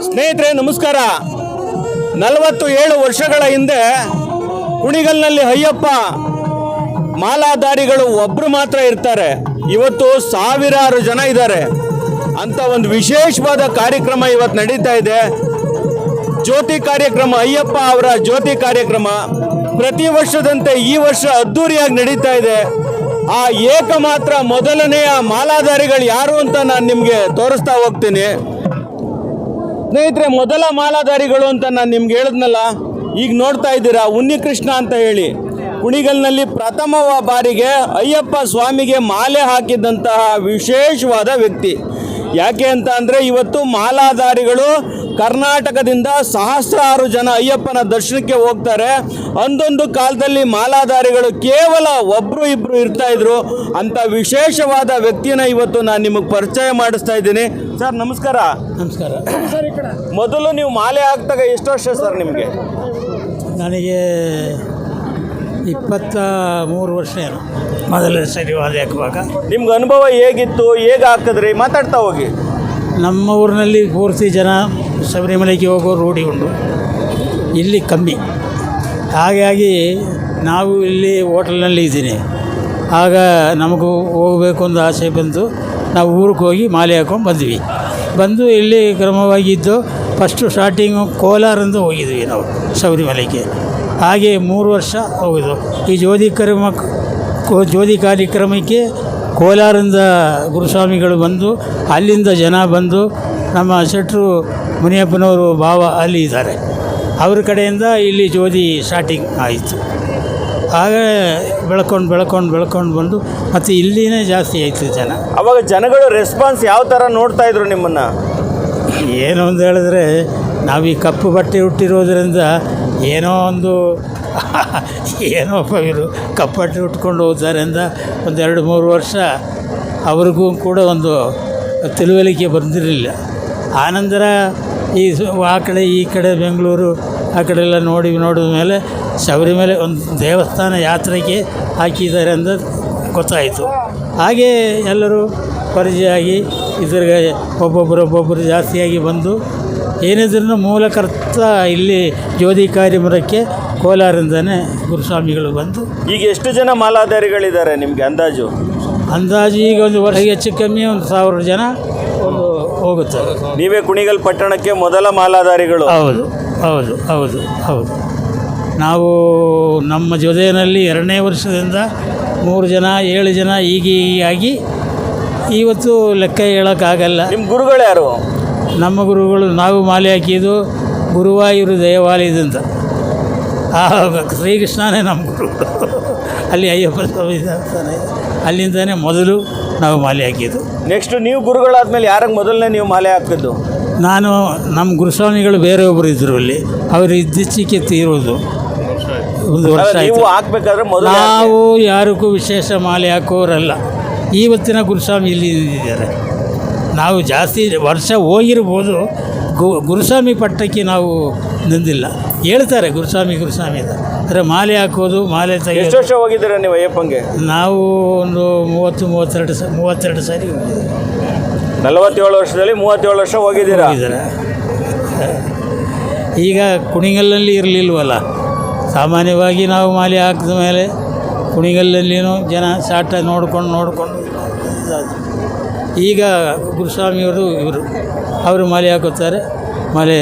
ಸ್ನೇಹಿತರೆ ನಮಸ್ಕಾರ. 47 ವರ್ಷಗಳ ಹಿಂದೆ ಕುಣಿಗಲ್ನಲ್ಲಿ ಅಯ್ಯಪ್ಪ ಮಾಲಾಧಾರಿಗಳು ಒಬ್ಬರು ಮಾತ್ರ ಇರ್ತಾರೆ. ಇವತ್ತು ಸಾವಿರಾರು ಜನ ಇದ್ದಾರೆ ಅಂತ ಒಂದು ವಿಶೇಷವಾದ ಕಾರ್ಯಕ್ರಮ ಇವತ್ತು ನಡೀತಾ ಇದೆ. ಜ್ಯೋತಿ ಕಾರ್ಯಕ್ರಮ, ಅಯ್ಯಪ್ಪ ಅವರ ಜ್ಯೋತಿ ಕಾರ್ಯಕ್ರಮ ಪ್ರತಿ ವರ್ಷದಂತೆ ಈ ವರ್ಷ ಅದ್ದೂರಿಯಾಗಿ ನಡೀತಾ ಇದೆ. ಆ ಏಕಮಾತ್ರ ಮೊದಲನೆಯ ಮಾಲಾಧಾರಿಗಳು ಯಾರು ಅಂತ ನಾನು ನಿಮಗೆ ತೋರಿಸ್ತಾ ಹೋಗ್ತೀನಿ. ಸ್ನೇಹಿತರೆ, ಮೊದಲ ಮಾಲಾಧಾರಿಗಳು ಅಂತ ನಾನು ನಿಮ್ಗೆ ಹೇಳಿದ್ನಲ್ಲ, ಈಗ ನೋಡ್ತಾ ಇದ್ದೀರಾ ಉನ್ನಿಕೃಷ್ಣ ಅಂತ ಹೇಳಿ ಕುಣಿಗಲ್ನಲ್ಲಿ ಪ್ರಥಮ ಬಾರಿಗೆ ಅಯ್ಯಪ್ಪ ಸ್ವಾಮಿಗೆ ಮಾಲೆ ಹಾಕಿದಂತಹ ವಿಶೇಷವಾದ ವ್ಯಕ್ತಿ. ಯಾಕೆ ಅಂತ ಅಂದರೆ ಇವತ್ತು ಮಾಲಾಧಾರಿಗಳು ಕರ್ನಾಟಕದಿಂದ ಸಹಸ್ರಾರು ಜನ ಅಯ್ಯಪ್ಪನ ದರ್ಶನಕ್ಕೆ ಹೋಗ್ತಾರೆ. ಒಂದೊಂದು ಕಾಲದಲ್ಲಿ ಮಾಲಾಧಾರಿಗಳು ಕೇವಲ ಒಬ್ಬರು ಇಬ್ಬರು ಇರ್ತಾಯಿದ್ರು. ಅಂಥ ವಿಶೇಷವಾದ ವ್ಯಕ್ತಿನ ಇವತ್ತು ನಾನು ನಿಮಗೆ ಪರಿಚಯ ಮಾಡಿಸ್ತಾ ಇದ್ದೀನಿ. ಸರ್ ನಮಸ್ಕಾರ. ನಮಸ್ಕಾರ. ಮೊದಲು ನೀವು ಮಾಲೆ ಹಾಕಿದಾಗ ಎಷ್ಟು ವರ್ಷ ಸರ್ ನಿಮಗೆ? ನನಗೆ 23 ವರ್ಷ ಏನು ಮೊದಲನೇ ಸರಿ ಮಾಲೆ ಹಾಕುವಾಗ. ನಿಮ್ಗೆ ಅನುಭವ ಹೇಗಿತ್ತು, ಹೇಗೆ ಹಾಕಿದ್ರಿ? ಮಾತಾಡ್ತಾ ಹೋಗಿ. ನಮ್ಮ ಊರಿನಲ್ಲಿ ಪೂರ್ತಿ ಜನ ಶಬರಿಮಲೆಗೆ ಹೋಗೋ ರೂಢಿ ಉಂಟು, ಇಲ್ಲಿ ಕಮ್ಮಿ. ಹಾಗಾಗಿ ನಾವು ಇಲ್ಲಿ ಹೋಟೆಲ್ನಲ್ಲಿ ಇದ್ದೀನಿ. ಆಗ ನಮಗೂ ಹೋಗಬೇಕು ಅಂತ ಆಸೆ ಬಂತು. ನಾವು ಊರಿಗೆ ಹೋಗಿ ಮಾಲೆ ಹಾಕೊಂಡು ಬಂದು ಇಲ್ಲಿ ಕ್ರಮವಾಗಿದ್ದು ಫಸ್ಟು ಸ್ಟಾರ್ಟಿಂಗು ಕೋಲಾರಿಂದ ಹೋಗಿದ್ವಿ ನಾವು ಶಬರಿಮಲೆಗೆ. ಹಾಗೆ 3 ವರ್ಷ ಹೋಗಿದ್ದು. ಈ ಜ್ಯೋತಿ ಕಾರ್ಯಕ್ರಮಕ್ಕೆ ಕೋಲಾರಿಂದ ಗುರುಸ್ವಾಮಿಗಳು ಬಂದು, ಅಲ್ಲಿಂದ ಜನ ಬಂದು, ನಮ್ಮ ಶೆಟ್ರು ಮುನಿಯಪ್ಪನವರು ಭಾವ ಅಲ್ಲಿ ಇದ್ದಾರೆ, ಅವ್ರ ಕಡೆಯಿಂದ ಇಲ್ಲಿ ಜ್ಯೋತಿ ಸ್ಟಾರ್ಟಿಂಗ್ ಆಯಿತು. ಆಗ ಬೆಳ್ಕೊಂಡು ಬಂದು ಮತ್ತು ಇಲ್ಲಿನೇ ಜಾಸ್ತಿ ಆಯಿತು ಜನ. ಅವಾಗ ಜನಗಳು ರೆಸ್ಪಾನ್ಸ್ ಯಾವ ಥರ ನೋಡ್ತಾ ಇದ್ರು ನಿಮ್ಮನ್ನು? ಏನು ಅಂತ ಹೇಳಿದ್ರೆ, ನಾವು ಈ ಕಪ್ಪು ಬಟ್ಟೆ ಹುಟ್ಟಿರೋದ್ರಿಂದ ಏನೋ ಇವರು ಕಪ್ಪು ಬಟ್ಟೆ ಉಟ್ಕೊಂಡು ಹೋಗ್ತಾರೆ ಅಂತ 1-2-3 ವರ್ಷ ಅವ್ರಿಗೂ ಕೂಡ ಒಂದು ತಿಳುವಳಿಕೆ ಬಂದಿರಲಿಲ್ಲ. ಆನಂತರ ಆ ಕಡೆ ಈ ಕಡೆ ಬೆಂಗಳೂರು ಆ ಕಡೆ ಎಲ್ಲ ನೋಡಿದ ಮೇಲೆ ಶಬರಿಮಲೆ ಒಂದು ದೇವಸ್ಥಾನ ಯಾತ್ರೆಗೆ ಹಾಕಿದ್ದಾರೆ ಅಂತ ಗೊತ್ತಾಯಿತು. ಹಾಗೆ ಎಲ್ಲರೂ ಪರಿಚಯ ಆಗಿ ಇದ್ರಿಗೆ ಒಬ್ಬೊಬ್ಬರು ಜಾಸ್ತಿಯಾಗಿ ಬಂದು, ಏನಿದ್ರೂ ಮೂಲಕರ್ತ ಇಲ್ಲಿ ಜ್ಯೋತಿ ಕಾರ್ಯಕ್ರಮಕ್ಕೆ ಕೋಲಾರಿಂದನೇ ಗುರುಸ್ವಾಮಿಗಳು ಬಂದು. ಈಗ ಎಷ್ಟು ಜನ ಮಾಲಾಧಾರಿಗಳಿದ್ದಾರೆ ನಿಮಗೆ ಅಂದಾಜು? ಈಗ ಒಂದು ವರ್ಷ ಹೆಚ್ಚು ಕಮ್ಮಿ 1000 ಜನ ಹೋಗುತ್ತೆ. ನೀವೇ ಕುಣಿಗಲ್ ಪಟ್ಟಣಕ್ಕೆ ಮೊದಲ ಮಾಲಾಧಾರಿಗಳು? ಹೌದು. ನಾವು ನಮ್ಮ ಜೊತೆಯಲ್ಲಿ 2ನೇ ವರ್ಷದಿಂದ 3 ಜನ 7 ಜನ ಹೀಗಾಗಿ ಇವತ್ತು ಲೆಕ್ಕ ಹೇಳೋಕ್ಕಾಗಲ್ಲ. ನಿಮ್ಮ ಗುರುಗಳು ಯಾರು? ನಮ್ಮ ಗುರುಗಳು ನಾವು ಮಾಲೆ ಹಾಕಿದ್ದು ಗುರುವಾಯೂರು ದೇವಾಲಯದಿಂದ. ಶ್ರೀಕೃಷ್ಣನೇ ನಮ್ಮ ಗುರು. ಅಲ್ಲಿ ಅಯ್ಯಪ್ಪ ಸ್ವಾಮಿ ದೇವಸ್ಥಾನ, ಅಲ್ಲಿಂದನೇ ಮೊದಲು ನಾವು ಮಾಲೆ ಹಾಕಿದ್ದು. ನೆಕ್ಸ್ಟ್ ನೀವು ಗುರುಗಳಾದ್ಮೇಲೆ ಯಾರಿಗೆ ಮೊದಲನೇ ನೀವು ಮಾಲೆ ಹಾಕಿದ್ದು? ನಮ್ಮ ಗುರುಸ್ವಾಮಿಗಳು ಬೇರೆಯೊಬ್ಬರು ಇದ್ದರು ಅಲ್ಲಿ, ಅವರು ಇತ್ತೀಚೆಗೆ ತೀರೋದು 1 ವರ್ಷ ಆಯಿತು. ಹಾಕ್ಬೇಕಾದ್ರೆ ನಾವು ಯಾರಿಗೂ ವಿಶೇಷ ಮಾಲೆ ಹಾಕೋರಲ್ಲ. ಇವತ್ತಿನ ಗುರುಸ್ವಾಮಿ ಇಲ್ಲಿ ಇದ್ದಾರೆ. ನಾವು ಜಾಸ್ತಿ ವರ್ಷ ಹೋಗಿರ್ಬೋದು, ಗುರುಸ್ವಾಮಿ ಪಟ್ಟಕ್ಕೆ ನಾವು ನಿಂದಿಲ್ಲ. ಹೇಳ್ತಾರೆ ಗುರುಸ್ವಾಮಿ ಅಂತ. ಅಂದರೆ ಮಾಲೆ ಹಾಕೋದು, ಮಾಲೆ ತೆಗೆದು. ಎಷ್ಟು ವರ್ಷ ಹೋಗಿದ್ದೀರಾ ನೀವು ಅಯ್ಯಪ್ಪಂಗೆ? ನಾವು ಒಂದು 32 ಸಾರಿ ಹೋಗಿದ್ದೀವಿ. 47 ವರ್ಷದಲ್ಲಿ 37 ವರ್ಷ ಹೋಗಿದ್ದೀರಾ? ಈಗ ಕುಣಿಗಲ್ನಲ್ಲಿ ಇರಲಿಲ್ವಲ್ಲ, ಸಾಮಾನ್ಯವಾಗಿ ನಾವು ಮಾಲೆ ಹಾಕಿದ ಮೇಲೆ ಕುಣಿಗಲ್ಲಲ್ಲಿನೂ ಜನ ಸಾಟ ನೋಡಿಕೊಂಡು ಈಗ ಗುರುಸ್ವಾಮಿಯವರು ಅವರು ಮಾಲೆ ಹಾಕೋತಾರೆ, ಮಾಲೆ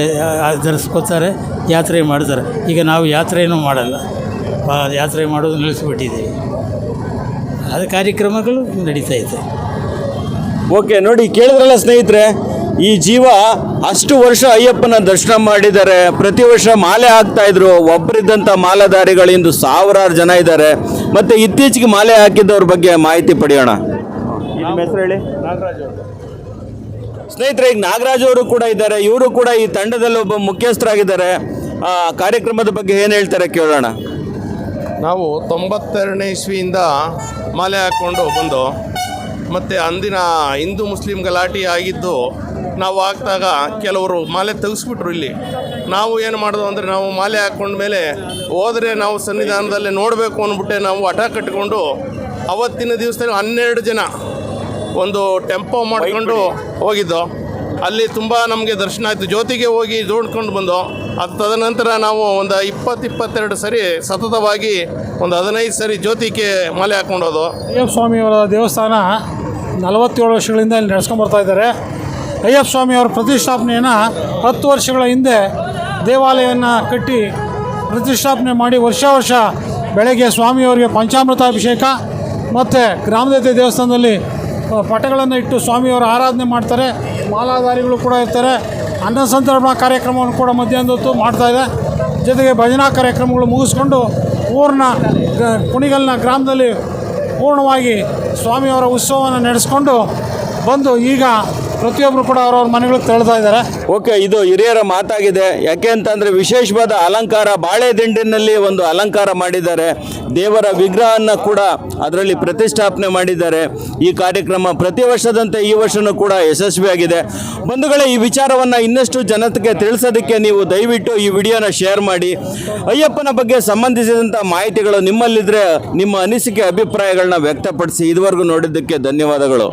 ಧರಿಸ್ಕೋತಾರೆ, ಯಾತ್ರೆ ಮಾಡ್ತಾರೆ. ಈಗ ನಾವು ಯಾತ್ರೆಯೂ ಮಾಡಲ್ಲ, ಯಾತ್ರೆ ಮಾಡೋದು ನಿಲ್ಲಿಸ್ಬಿಟ್ಟಿದ್ದೀವಿ. ಅದು ಕಾರ್ಯಕ್ರಮಗಳು ನಡೀತಾಯಿದೆ. ಓಕೆ, ನೋಡಿ ಕೇಳಿದ್ರಲ್ಲ ಸ್ನೇಹಿತರೆ, ಈ ಜೀವ ಅಷ್ಟು ವರ್ಷ ಅಯ್ಯಪ್ಪನ ದರ್ಶನ ಮಾಡಿದ್ದಾರೆ. ಪ್ರತಿ ವರ್ಷ ಮಾಲೆ ಹಾಕ್ತಾಯಿದ್ರು. ಒಬ್ಬರಿದ್ದಂಥ ಮಾಲಾಧಾರಿಗಳು ಇಂದು ಸಾವಿರಾರು ಜನ ಇದ್ದಾರೆ. ಮತ್ತು ಇತ್ತೀಚೆಗೆ ಮಾಲೆ ಹಾಕಿದ್ದವ್ರ ಬಗ್ಗೆ ಮಾಹಿತಿ ಪಡೆಯೋಣ. ನಿಮ್ಮ ಹೆಸರು ಹೇಳಿ? ನಾಗರಾಜ್. ಸ್ನೇಹಿತರೆ, ಈಗ ನಾಗರಾಜ್ ಅವರು ಕೂಡ ಇದ್ದಾರೆ. ಇವರು ಕೂಡ ಈ ತಂಡದಲ್ಲಿ ಒಬ್ಬ ಮುಖ್ಯಸ್ಥರಾಗಿದ್ದಾರೆ. ಕಾರ್ಯಕ್ರಮದ ಬಗ್ಗೆ ಏನು ಹೇಳ್ತಾರೆ ಕೇಳೋಣ. ನಾವು 92ನೇ ಇಸ್ವಿಯಿಂದ ಮಾಲೆ ಹಾಕ್ಕೊಂಡು ಬಂದು, ಮತ್ತು ಅಂದಿನ ಹಿಂದೂ ಮುಸ್ಲಿಂ ಗಲಾಟೆ ಆಗಿದ್ದು ನಾವು ಹಾಕಿದಾಗ ಕೆಲವರು ಮಾಲೆ ತೆಗೆಸ್ಬಿಟ್ರು. ಇಲ್ಲಿ ನಾವು ಏನು ಮಾಡೋದು ಅಂದರೆ, ನಾವು ಮಾಲೆ ಹಾಕ್ಕೊಂಡ್ಮೇಲೆ ಹೋದರೆ ನಾವು ಸನ್ನಿಧಾನದಲ್ಲೇ ನೋಡಬೇಕು ಅಂದ್ಬಿಟ್ಟೆ ನಾವು ಹಠ ಕಟ್ಟಿಕೊಂಡು ಅವತ್ತಿನ ದಿವಸದಲ್ಲಿ 12 ಜನ ಒಂದು ಟೆಂಪೋ ಮಾಡ್ಕೊಂಡು ಹೋಗಿದ್ದು. ಅಲ್ಲಿ ತುಂಬ ನಮಗೆ ದರ್ಶನ ಆಯಿತು. ಜ್ಯೋತಿಗೆ ಹೋಗಿ ನೋಡ್ಕೊಂಡು ಬಂದು ಅದು ತದನಂತರ ನಾವು ಒಂದು 22 ಸರಿ ಸತತವಾಗಿ ಒಂದು 15 ಸರಿ ಜ್ಯೋತಿಗೆ ಮಾಲೆ ಹಾಕ್ಕೊಂಡೋದು. ಅಯ್ಯಪ್ಪ ಸ್ವಾಮಿಯವರ ದೇವಸ್ಥಾನ 47 ವರ್ಷಗಳಿಂದ ಇಲ್ಲಿ ನಡೆಸ್ಕೊಂಬರ್ತಾ ಇದ್ದಾರೆ. ಅಯ್ಯಪ್ಪ ಸ್ವಾಮಿಯವರ ಪ್ರತಿಷ್ಠಾಪನೆಯನ್ನು 10 ವರ್ಷಗಳ ಹಿಂದೆ ದೇವಾಲಯವನ್ನು ಕಟ್ಟಿ ಪ್ರತಿಷ್ಠಾಪನೆ ಮಾಡಿ ವರ್ಷ ಬೆಳಗ್ಗೆ ಸ್ವಾಮಿಯವರಿಗೆ ಪಂಚಾಮೃತಾಭಿಷೇಕ ಮತ್ತು ಗ್ರಾಮದೇವತೆ ದೇವಸ್ಥಾನದಲ್ಲಿ ಪಟಗಳನ್ನು ಇಟ್ಟು ಸ್ವಾಮಿಯವರ ಆರಾಧನೆ ಮಾಡ್ತಾರೆ. ಮಾಲಾಧಾರಿಗಳು ಕೂಡ ಇರ್ತಾರೆ. ಅನ್ನ ಸಂತರ್ಪಣಾ ಕಾರ್ಯಕ್ರಮವನ್ನು ಕೂಡ ಮಧ್ಯಾಹ್ನದ ಹೊತ್ತು ಮಾಡ್ತಾಯಿದೆ. ಜೊತೆಗೆ ಭಜನಾ ಕಾರ್ಯಕ್ರಮಗಳು ಮುಗಿಸ್ಕೊಂಡು ಊರಿನ ಕುಣಿಗಲ್ನ ಗ್ರಾಮದಲ್ಲಿ ಪೂರ್ಣವಾಗಿ ಸ್ವಾಮಿಯವರ ಉತ್ಸವವನ್ನು ನಡೆಸ್ಕೊಂಡು ಬಂದು ಈಗ ಪ್ರತಿಯೊಬ್ಬರು ಕೂಡ ಅವ್ರವ್ರ ಮನೆಗಳಿಗೆ ತೆರಳ್ತಾ ಇದ್ದಾರೆ. ಓಕೆ, ಇದು ಹಿರಿಯರ ಮಾತಾಗಿದೆ. ಯಾಕೆ ಅಂತಂದರೆ ವಿಶೇಷವಾದ ಅಲಂಕಾರ, ಬಾಳೆ ದಿಂಡಿನಲ್ಲಿ ಒಂದು ಅಲಂಕಾರ ಮಾಡಿದ್ದಾರೆ. ದೇವರ ವಿಗ್ರಹವನ್ನು ಕೂಡ ಅದರಲ್ಲಿ ಪ್ರತಿಷ್ಠಾಪನೆ ಮಾಡಿದ್ದಾರೆ. ಈ ಕಾರ್ಯಕ್ರಮ ಪ್ರತಿ ವರ್ಷದಂತೆ ಈ ವರ್ಷವೂ ಕೂಡ ಯಶಸ್ವಿಯಾಗಿದೆ. ಬಂಧುಗಳೇ, ಈ ವಿಚಾರವನ್ನು ಇನ್ನಷ್ಟು ಜನತೆಗೆ ತಿಳಿಸೋದಕ್ಕೆ ನೀವು ದಯವಿಟ್ಟು ಈ ವಿಡಿಯೋನ ಶೇರ್ ಮಾಡಿ. ಅಯ್ಯಪ್ಪನ ಬಗ್ಗೆ ಸಂಬಂಧಿಸಿದಂಥ ಮಾಹಿತಿಗಳು ನಿಮ್ಮಲ್ಲಿದ್ದರೆ ನಿಮ್ಮ ಅನಿಸಿಕೆ ಅಭಿಪ್ರಾಯಗಳನ್ನ ವ್ಯಕ್ತಪಡಿಸಿ. ಇದುವರೆಗೂ ನೋಡಿದ್ದಕ್ಕೆ ಧನ್ಯವಾದಗಳು.